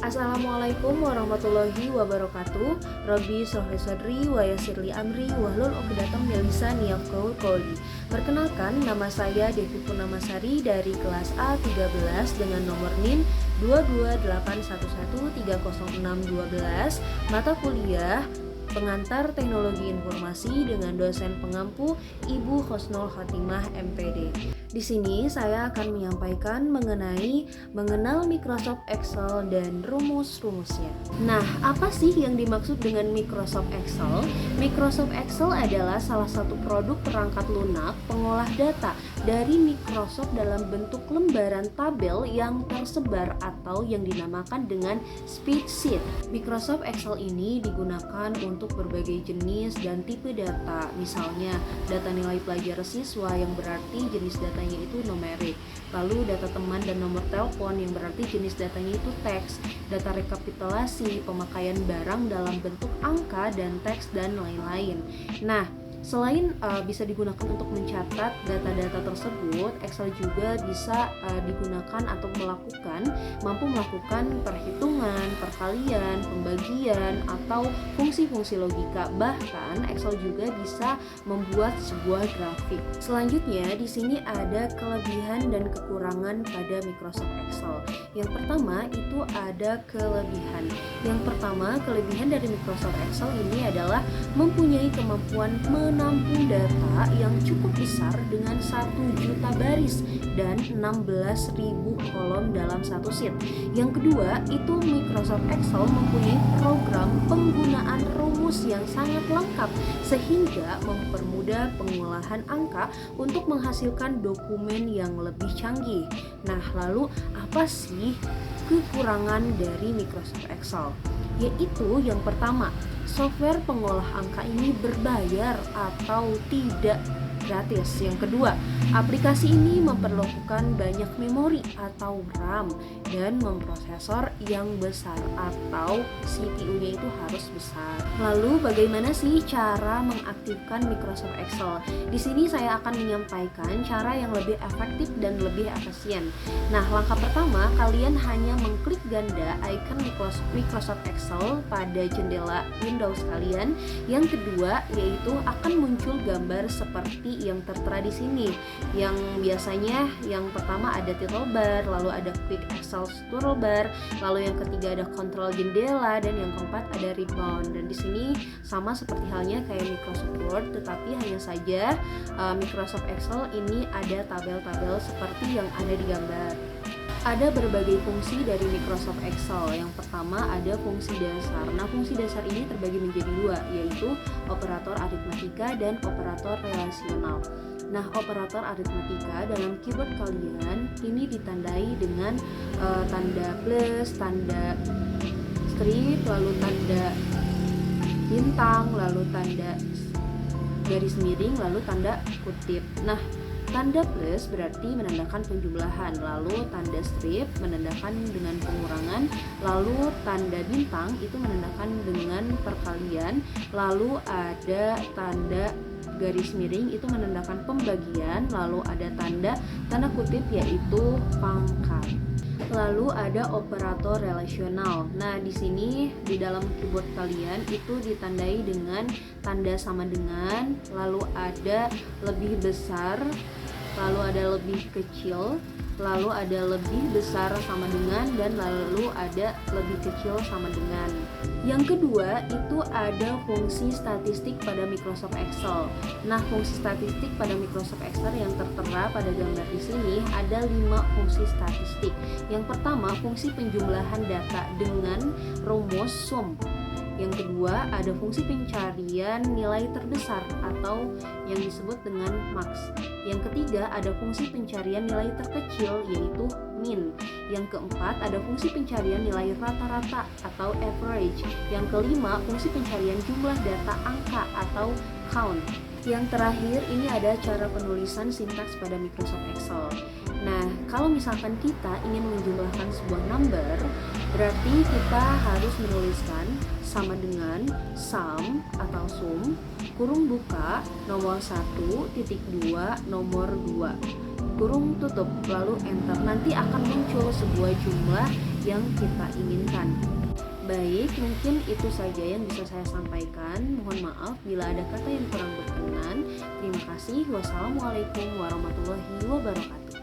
Assalamualaikum warahmatullahi wabarakatuh. Rabbi shrah li sadri wa yassir li amri wahlul 'uqdatam min lisani yafqahu qawli. Perkenalkan, nama saya Devi Purnamasari dari kelas A13 dengan nomor NIM 22811300612, mata kuliah Pengantar Teknologi Informasi dengan dosen pengampu Ibu Husnul Khotimah MPD. Di sini saya akan menyampaikan mengenal Microsoft Excel dan rumus-rumusnya. Nah, apa sih yang dimaksud dengan Microsoft Excel? Microsoft Excel adalah salah satu produk perangkat lunak pengolah data dari Microsoft dalam bentuk lembaran tabel yang tersebar atau yang dinamakan dengan spreadsheet. Microsoft Excel ini digunakan untuk berbagai jenis dan tipe data, misalnya data nilai pelajar siswa yang berarti jenis datanya itu numerik, lalu data teman dan nomor telepon yang berarti jenis datanya itu teks, data rekapitulasi pemakaian barang dalam bentuk angka dan teks dan lain-lain. Nah, selain bisa digunakan untuk mencatat data-data tersebut, Excel juga bisa digunakan atau mampu melakukan perhitungan, perkalian, pembagian, atau fungsi-fungsi logika. Bahkan Excel juga bisa membuat sebuah grafik. Selanjutnya di sini ada kelebihan dan kekurangan pada Microsoft Excel. Yang pertama itu ada kelebihan. Yang pertama, kelebihan dari Microsoft Excel ini adalah mempunyai kemampuan menampung data yang cukup besar dengan 1 juta baris dan 16.000 kolom dalam satu sheet. Yang kedua, itu Microsoft Excel mempunyai program penggunaan rumus yang sangat lengkap sehingga mempermudah pengolahan angka untuk menghasilkan dokumen yang lebih canggih. Nah, lalu apa sih kekurangan dari Microsoft Excel? Yaitu yang pertama, software pengolah angka ini berbayar atau tidak gratis. Yang kedua, aplikasi ini memerlukan banyak memori atau RAM dan memprosesor yang besar atau CPU-nya itu harus besar. Lalu bagaimana sih cara mengaktifkan Microsoft Excel? Di sini saya akan menyampaikan cara yang lebih efektif dan lebih efisien. Nah, langkah pertama, kalian hanya mengklik ganda icon Microsoft Excel pada jendela Windows kalian. Yang kedua, yaitu akan muncul gambar seperti yang tertera di sini. Yang biasanya yang pertama ada title bar, lalu ada quick Excel toolbar, lalu yang ketiga ada kontrol jendela, dan yang keempat ada rebound. Dan di sini sama seperti halnya kayak Microsoft Word, tetapi hanya saja Microsoft Excel ini ada tabel-tabel seperti yang ada di gambar. Ada berbagai fungsi dari Microsoft Excel. Yang pertama ada fungsi dasar. Nah, fungsi dasar ini terbagi menjadi dua, yaitu operator aritmatika dan operator relasional. Nah, operator aritmatika dalam keyboard kalian ini ditandai dengan tanda plus, tanda strip, lalu tanda bintang, lalu tanda garis miring, lalu tanda kutip. Nah, tanda plus berarti menandakan penjumlahan, lalu tanda strip menandakan dengan pengurangan, lalu tanda bintang itu menandakan dengan perkalian, lalu ada tanda garis miring itu menandakan pembagian, lalu ada tanda kutip yaitu pangkat. Lalu ada operator relasional. Nah, di sini di dalam keyboard kalian itu ditandai dengan tanda sama dengan, lalu ada lebih besar, lalu ada lebih kecil, lalu ada lebih besar sama dengan, dan lalu ada lebih kecil sama dengan. Yang kedua itu ada fungsi statistik pada Microsoft Excel. Nah, fungsi statistik pada Microsoft Excel yang tertera pada gambar di sini ada 5 fungsi statistik. Yang pertama, fungsi penjumlahan data dengan rumus sum. Yang kedua, ada fungsi pencarian nilai terbesar atau yang disebut dengan max. Yang ketiga, ada fungsi pencarian nilai terkecil yaitu min. Yang keempat, ada fungsi pencarian nilai rata-rata atau average. Yang kelima, fungsi pencarian jumlah data angka atau count. Yang terakhir, ini ada cara penulisan sintaks pada Microsoft Excel. Nah, kalau misalkan kita ingin menjumlahkan sebuah number, berarti kita harus menuliskan sama dengan sum atau sum, kurung buka, nomor 1, titik 2, nomor 2, kurung tutup, lalu enter. Nanti akan muncul sebuah jumlah yang kita inginkan. Baik, mungkin itu saja yang bisa saya sampaikan. Mohon maaf bila ada kata yang kurang berkenan. Terima kasih. Wassalamualaikum warahmatullahi wabarakatuh.